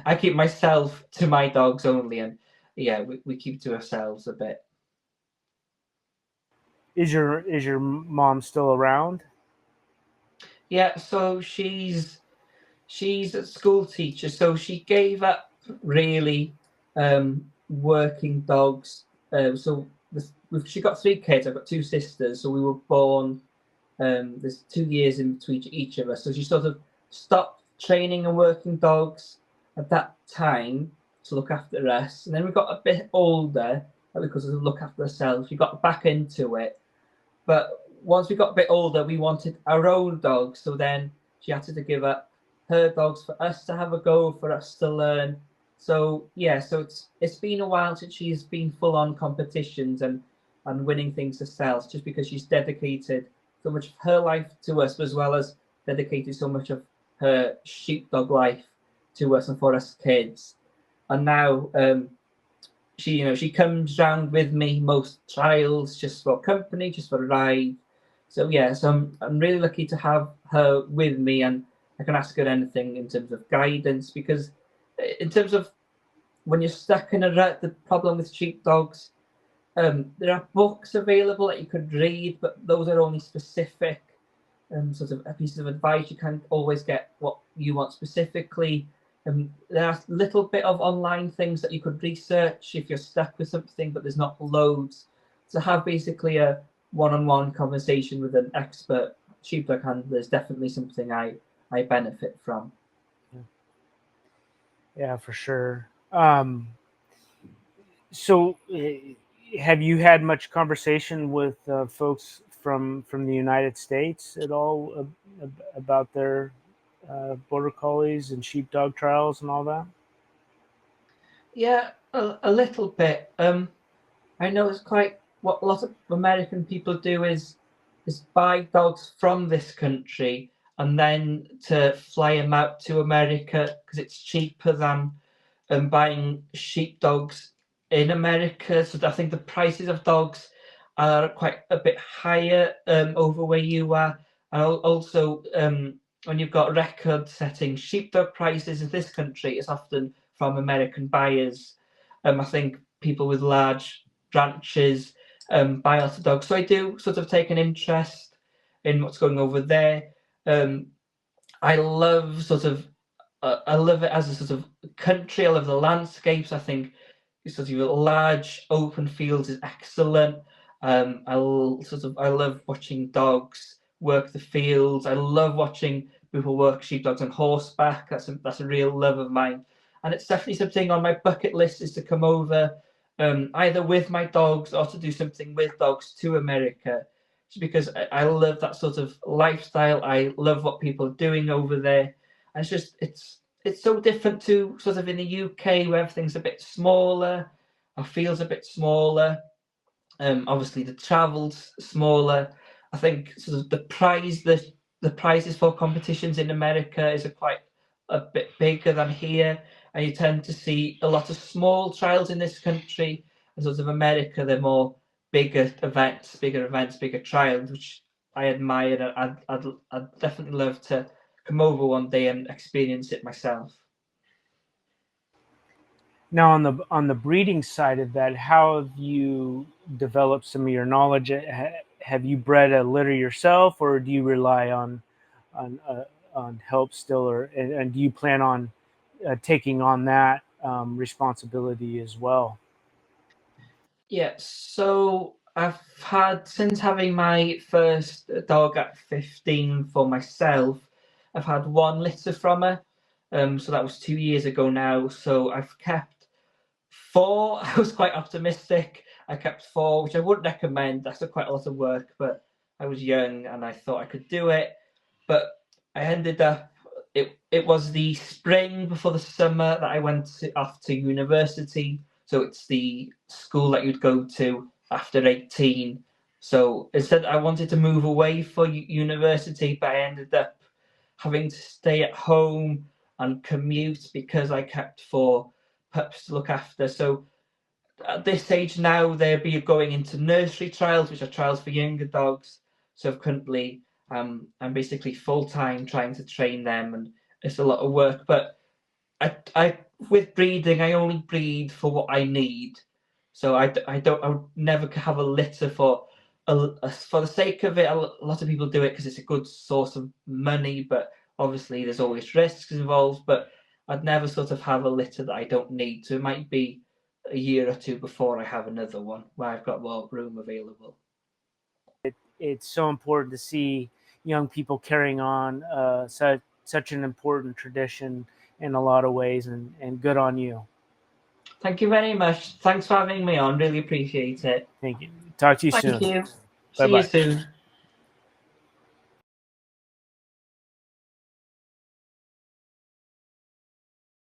I keep myself to my dogs only, and yeah, we keep to ourselves a bit. is your mom still around? Yeah, so she's a school teacher, so she gave up really working dogs. So she got 3 kids. I've got 2 sisters, so we were born. There's 2 years in between each of us, so she sort of stopped training and working dogs at that time to look after us, and then we got a bit older because of look after ourselves. We got back into it, but once we got a bit older, we wanted our own dogs. So then she had to give up her dogs for us to have a go, for us to learn. So yeah, so it's been a while since she's been full on competitions and winning things herself, just because she's dedicated so much of her life to us, as well as dedicated so much of her sheepdog life to us and for us kids. And now she comes round with me most trials, just for company, just for a ride. So yeah, so I'm really lucky to have her with me, and I can ask her anything in terms of guidance, because in terms of when you're stuck in a rut, the problem with sheepdogs, there are books available that you could read, but those are only specific sort of a piece of advice. You can't always get what you want specifically. There are little bit of online things that you could research if you're stuck with something, but there's not loads. To have basically a one-on-one conversation with an expert sheepdog handler is definitely something I benefit from. Yeah, for sure. So, have you had much conversation with folks from the United States at all about their border collies and sheepdog trials and all that? Yeah, a little bit. I know it's quite what a lot of American people do is buy dogs from this country and then to fly them out to America because it's cheaper than buying sheepdogs in America. So I think the prices of dogs are quite a bit higher over where you are, and also when you've got record-setting sheepdog prices in this country, it's often from American buyers. I think people with large ranches buy lots of dogs. So I do sort of take an interest in what's going over there. Um, I love I love it as a sort of country. I love the landscapes. I think sort of large open fields is excellent. I love watching dogs work the fields. I love watching people work sheepdogs on horseback. That's a real love of mine, and it's definitely something on my bucket list is to come over, either with my dogs or to do something with dogs to America, just because I love that sort of lifestyle. I love what people are doing over there, and it's so different to sort of in the UK where everything's a bit smaller, or feels a bit smaller. Obviously, the travel's smaller. I think sort of the prizes for competitions in America is quite a bit bigger than here, and you tend to see a lot of small trials in this country. And sort of America, they're more bigger events, bigger trials, which I admire. I'd definitely love to come over one day and experience it myself. Now, on the breeding side of that, how have you developed some of your knowledge? Have you bred a litter yourself, or do you rely on on help still, or and do you plan on taking on that responsibility as well? Yeah, so I've had, since having my first dog at 15 for myself, I've had one litter from her. So that was 2 years ago now. So I've kept four. I was quite optimistic. I kept four, which I wouldn't recommend. That's quite a lot of work, but I was young and I thought I could do it. But I ended up, it was the spring before the summer that I went off to university. So it's the school that you'd go to after 18. So instead, I wanted to move away for university, but I ended up having to stay at home and commute because I kept four pups to look after. So at this age now, they'll be going into nursery trials, which are trials for younger dogs. So currently, I'm basically full time trying to train them, and it's a lot of work. But I with breeding, I only breed for what I need. So I would never have a litter for the sake of it. A lot of people do it because it's a good source of money, but obviously there's always risks involved. But I'd never sort of have a litter that I don't need. So it might be a year or two before I have another one where I've got more room available. It's so important to see young people carrying on such an important tradition in a lot of ways, and good on you. Thank you very much. Thanks for having me on. Really appreciate it. Thank you. Talk to you Thank soon. you. Bye See you bye. soon.